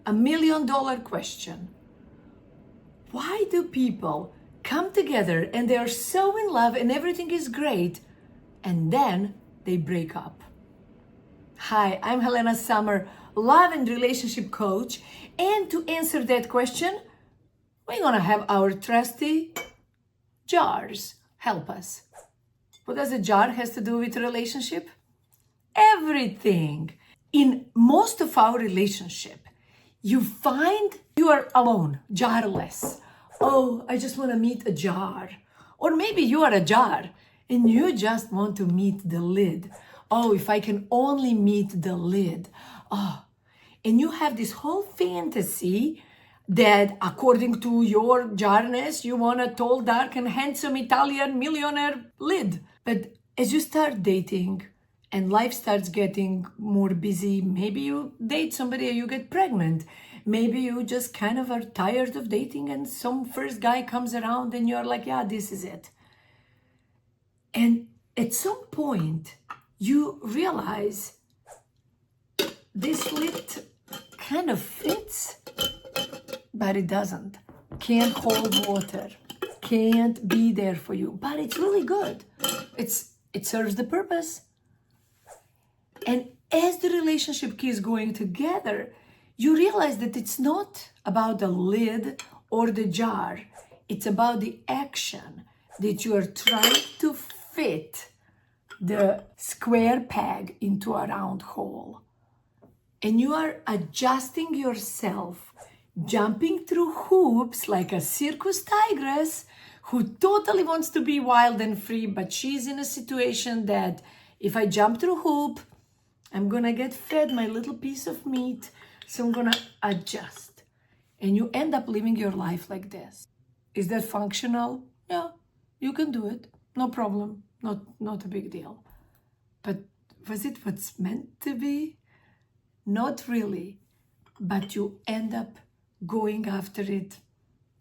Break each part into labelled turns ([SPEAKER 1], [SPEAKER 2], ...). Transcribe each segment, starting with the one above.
[SPEAKER 1] $1,000,000 question. Why do people come together and they are so in love and everything is great, and then they break up? Hi, I'm Helena Summer, love and relationship coach. And to answer that question, we're gonna have our trusty jars help us. What does a jar has to do with relationship? Everything. In most of our relationship, you find you are alone, jarless. Oh, I just want to meet a jar. Or maybe you are a jar and you just want to meet the lid. Oh, if I can only meet the lid. Oh, and you have this whole fantasy that according to your jarness, you want a tall, dark, and handsome Italian millionaire lid. But as you start dating and life starts getting more busy, maybe you date somebody and you get pregnant. Maybe you just kind of are tired of dating and some first guy comes around and you're like, yeah, this is it. And at some point, you realize this lid kind of fits, but it doesn't. Can't hold water. Can't be there for you. But it's really good. It serves the purpose. And as the relationship keeps going together, you realize that it's not about the lid or the jar. It's about the action that you are trying to fit the square peg into a round hole. And you are adjusting yourself, jumping through hoops like a circus tigress who totally wants to be wild and free, but she's in a situation that if I jump through hoop, I'm gonna get fed my little piece of meat, so I'm gonna adjust. And you end up living your life like this. Is that functional? Yeah, you can do it. No problem. Not a big deal. But was it what's meant to be? Not really. But you end up going after it.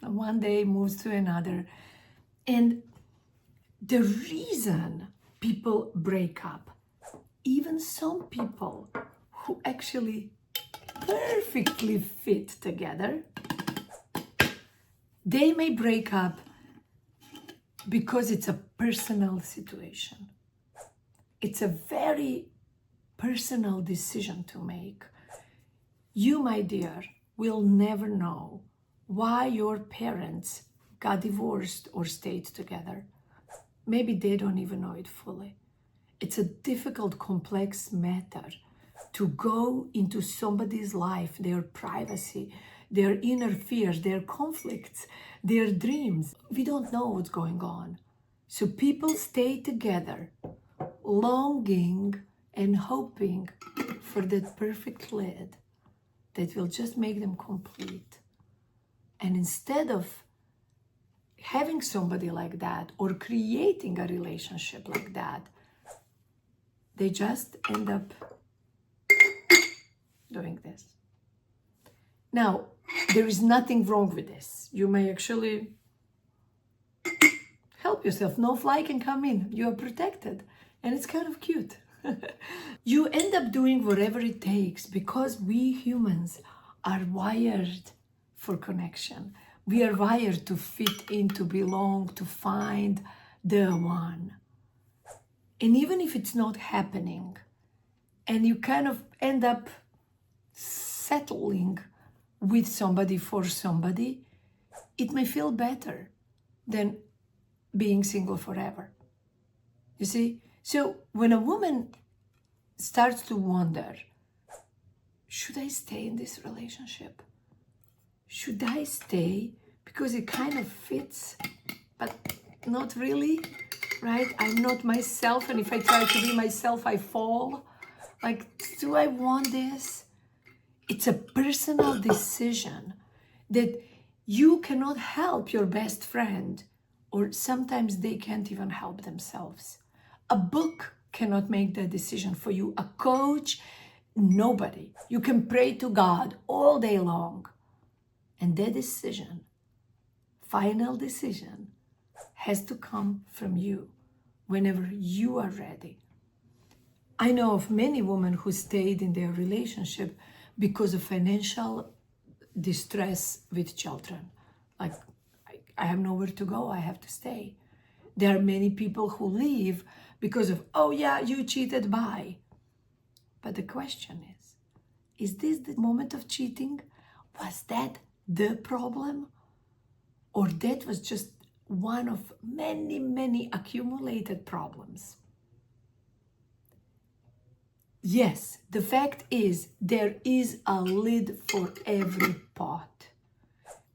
[SPEAKER 1] One day moves to another. And the reason people break up, even some people who actually perfectly fit together, they may break up because it's a personal situation. It's a very personal decision to make. You, my dear, will never know why your parents got divorced or stayed together. Maybe they don't even know it fully. It's a difficult, complex matter to go into somebody's life, their privacy, their inner fears, their conflicts, their dreams. We don't know what's going on. So people stay together, longing and hoping for that perfect lid that will just make them complete. And instead of having somebody like that or creating a relationship like that, they just end up doing this. Now, there is nothing wrong with this. You may actually help yourself. No fly can come in. You are protected. And it's kind of cute. You end up doing whatever it takes because we humans are wired for connection. We are wired to fit in, to belong, to find the one. And even if it's not happening, and you kind of end up settling with somebody for somebody, it may feel better than being single forever. You see? So when a woman starts to wonder, should I stay in this relationship? Should I stay because it kind of fits, but not really, right? I'm not myself, and if I try to be myself, I fall. Like, do I want this? It's a personal decision that you cannot help your best friend, or sometimes they can't even help themselves. A book cannot make that decision for you. A coach, nobody. You can pray to God all day long. And that decision, final decision, has to come from you whenever you are ready. I know of many women who stayed in their relationship because of financial distress with children. Like, I have nowhere to go, I have to stay. There are many people who leave because of, oh yeah, you cheated, bye. But the question is this the moment of cheating? Was that the problem? Or that was just one of many, many accumulated problems? Yes, the fact is there is a lid for every pot.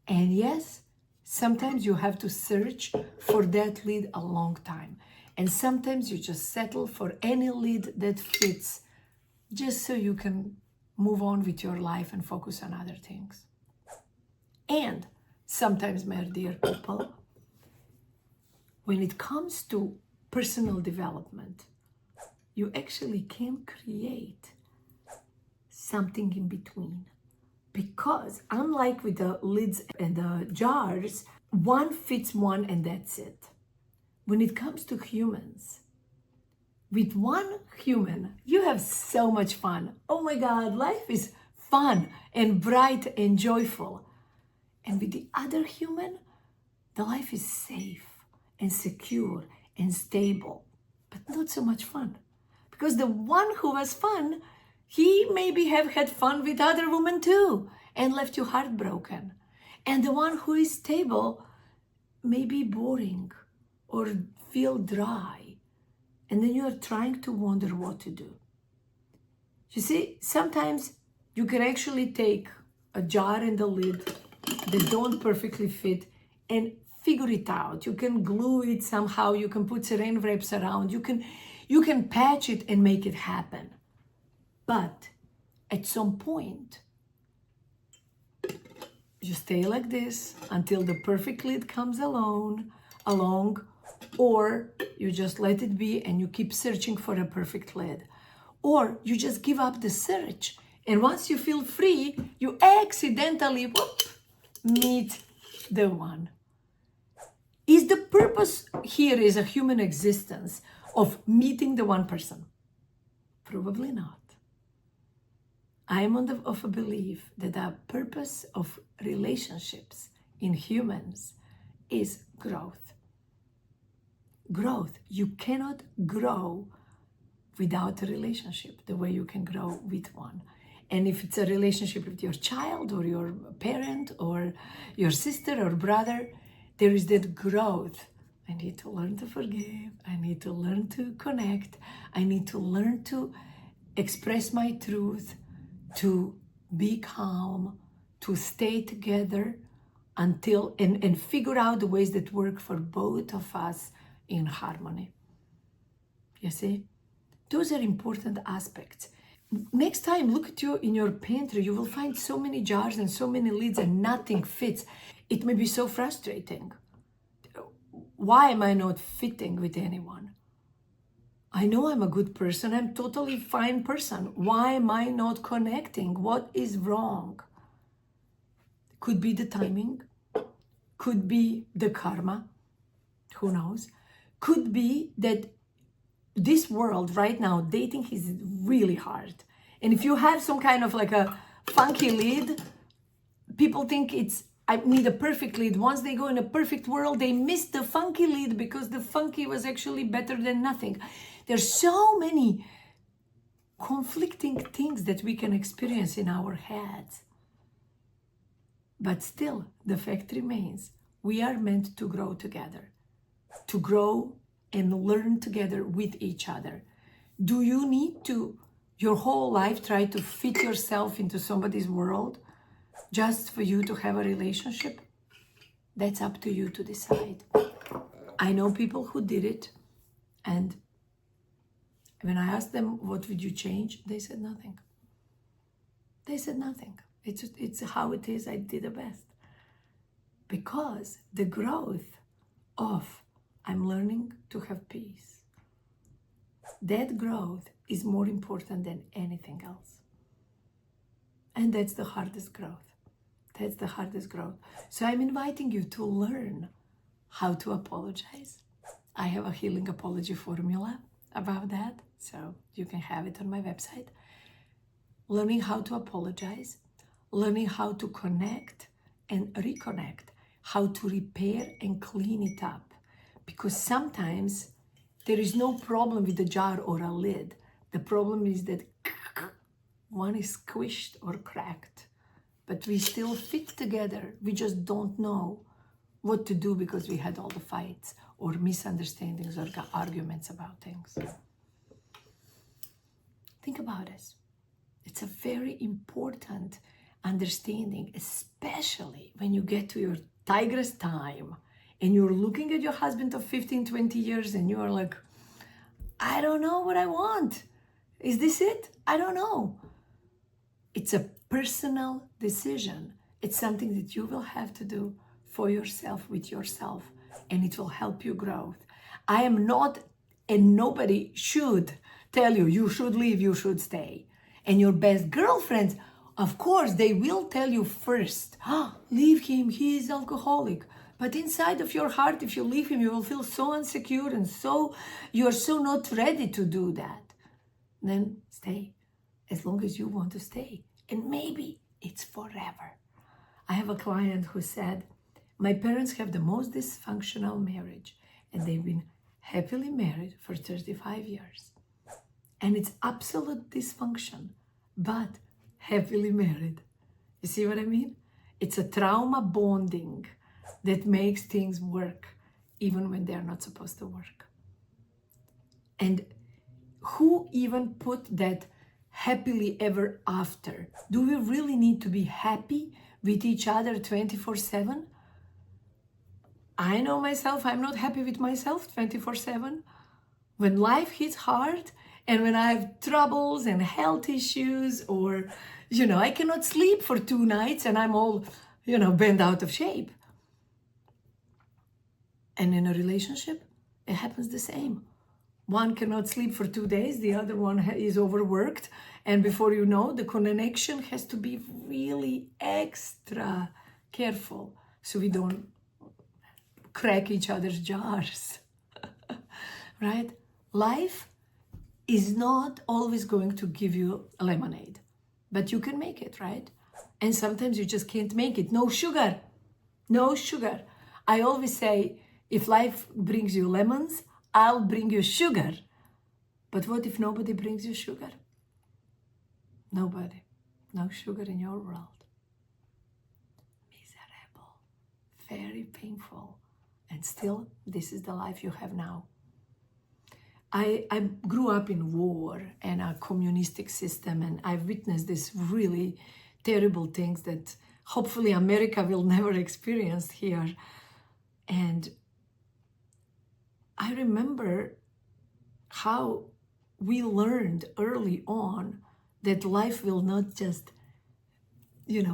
[SPEAKER 1] And yes, sometimes you have to search for that lid a long time. And sometimes you just settle for any lid that fits just so you can move on with your life and focus on other things. And sometimes, my dear people, when it comes to personal development, you actually can create something in between. Because unlike with the lids and the jars, one fits one and that's it. When it comes to humans, with one human, you have so much fun. Oh my God, life is fun and bright and joyful. And with the other human, the life is safe and secure and stable, but not so much fun. Because the one who was fun, he maybe have had fun with other women too and left you heartbroken. And the one who is stable may be boring or feel dry. And then you are trying to wonder what to do. You see, sometimes you can actually take a jar and the lid that don't perfectly fit and figure it out. You can glue it somehow. You can put saran wraps around. You can patch it and make it happen. But at some point, you stay like this until the perfect lid comes along, or you just let it be and you keep searching for a perfect lid. Or you just give up the search. And once you feel free, you accidentally meet the one. Is the purpose here is a human existence of meeting the one person? Probably not. I am of a belief that the purpose of relationships in humans is growth. Growth. You cannot grow without a relationship the way you can grow with one. And if it's a relationship with your child or your parent or your sister or brother, there is that growth. I need to learn to forgive. I need to learn to connect. I need to learn to express my truth, to be calm, to stay together until and figure out the ways that work for both of us in harmony. You see? Those are important aspects. Next time, look at you in your pantry. You will find so many jars and so many lids and nothing fits. It may be so frustrating. Why am I not fitting with anyone? I know I'm a good person. I'm totally fine person. Why am I not connecting? What is wrong? Could be the timing. Could be the karma. Who knows? Could be that this world right now, dating is really hard. And if you have some kind of like a funky lead, people think I need a perfect lead. Once they go in a perfect world, they miss the funky lead because the funky was actually better than nothing. There's so many conflicting things that we can experience in our heads. But still, the fact remains, we are meant to grow together, to grow and learn together with each other. Do you need to, your whole life, try to fit yourself into somebody's world just for you to have a relationship? That's up to you to decide. I know people who did it, and when I asked them, what would you change? They said nothing. They said nothing. It's how it is. I did the best. Because the growth of I'm learning to have peace, that growth is more important than anything else. And that's the hardest growth. That's the hardest growth. So I'm inviting you to learn how to apologize. I have a healing apology formula about that, so you can have it on my website. Learning how to apologize, learning how to connect and reconnect, how to repair and clean it up. Because sometimes there is no problem with a jar or a lid. The problem is that one is squished or cracked, but we still fit together. We just don't know what to do because we had all the fights or misunderstandings or arguments about things. Think about it. It's a very important understanding, especially when you get to your tigress time and you're looking at your husband of 15, 20 years and you are like, I don't know what I want. Is this it? I don't know. It's a personal decision. It's something that you will have to do for yourself, with yourself, and it will help you grow. I am not, and nobody should tell you, you should leave, you should stay. And your best girlfriends, of course, they will tell you first, leave him, he is alcoholic. But inside of your heart, if you leave him, you will feel so insecure and you're so not ready to do that. Then stay, as long as you want to stay. And maybe it's forever. I have a client who said, my parents have the most dysfunctional marriage, and they've been happily married for 35 years. And it's absolute dysfunction, but happily married. You see what I mean? It's a trauma bonding that makes things work even when they're not supposed to work. And who even put that happily ever after? Do we really need to be happy with each other 24/7? I know myself, I'm not happy with myself 24/7. When life hits hard and when I have troubles and health issues, or, I cannot sleep for 2 nights and I'm all, bent out of shape. And in a relationship, it happens the same. One cannot sleep for 2 days, the other one is overworked. And before you know, the connection has to be really extra careful so we don't crack each other's jars, right? Life is not always going to give you lemonade, but you can make it, right? And sometimes you just can't make it. No sugar, no sugar. I always say, if life brings you lemons, I'll bring you sugar. But what if nobody brings you sugar? Nobody. No sugar in your world. Miserable. Very painful. And still, this is the life you have now. I grew up in war and a communistic system, and I've witnessed these really terrible things that hopefully America will never experience here. And I remember how we learned early on that life will not just,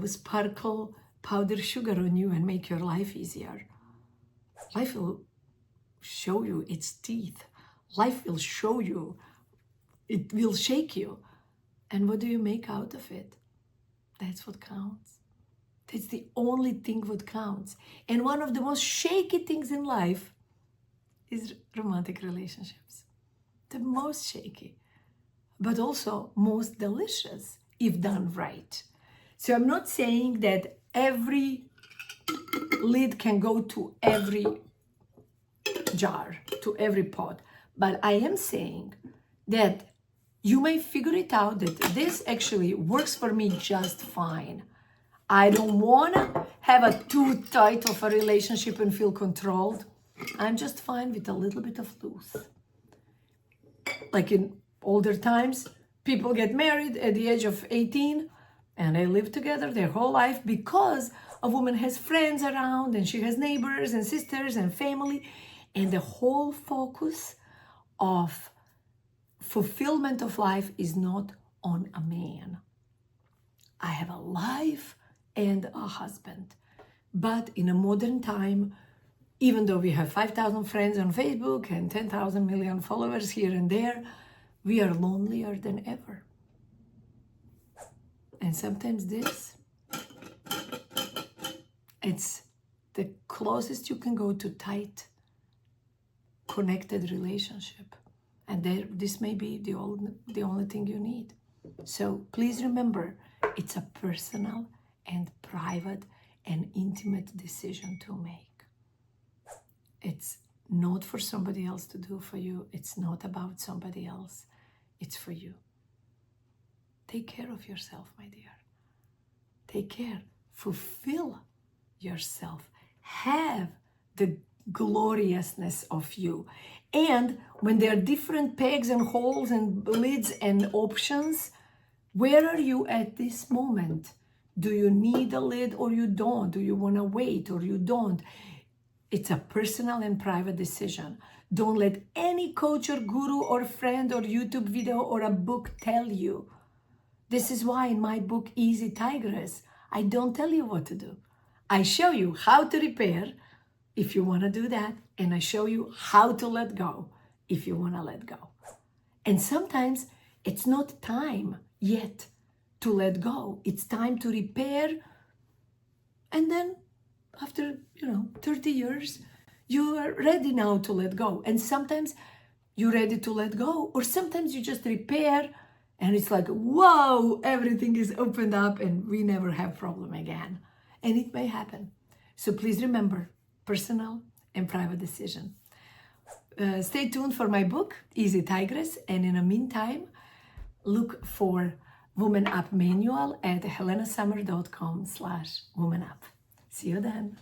[SPEAKER 1] sparkle powdered sugar on you and make your life easier. Life will show you its teeth. Life will show you, it will shake you. And what do you make out of it? That's what counts. That's the only thing what counts. And one of the most shaky things in life is romantic relationships. The most shaky, but also most delicious if done right. So I'm not saying that every lid can go to every jar, to every pot, but I am saying that you may figure it out that this actually works for me just fine. I don't want to have a too tight of a relationship and feel controlled. I'm just fine with a little bit of loose. Like in older times, people get married at the age of 18 and they live together their whole life because a woman has friends around and she has neighbors and sisters and family. And the whole focus of fulfillment of life is not on a man. I have a life and a husband. But in a modern time, even though we have 5,000 friends on Facebook and 10,000 million followers here and there, we are lonelier than ever. And sometimes it's the closest you can go to tight, connected relationship. And this may be the only thing you need. So please remember, it's a personal and private and intimate decision to make. It's not for somebody else to do for you. It's not about somebody else. It's for you. Take care of yourself, my dear. Take care. Fulfill yourself. Have the gloriousness of you. And when there are different pegs and holes and lids and options, where are you at this moment? Do you need a lid or you don't? Do you want to wait or you don't? It's a personal and private decision. Don't let any coach or guru or friend or YouTube video or a book tell you. This is why in my book, Easy Tigress, I don't tell you what to do. I show you how to repair if you want to do that, and I show you how to let go if you want to let go. And sometimes it's not time yet to let go. It's time to repair, and then after 30 years, you are ready now to let go. And sometimes you're ready to let go, or sometimes you just repair and it's like, whoa, everything is opened up and we never have problem again. And it may happen. So please remember, personal and private decision. Stay tuned for my book, Easy Tigress. And in the meantime, look for Woman Up Manual at helenasummer.com/womanup. See you then.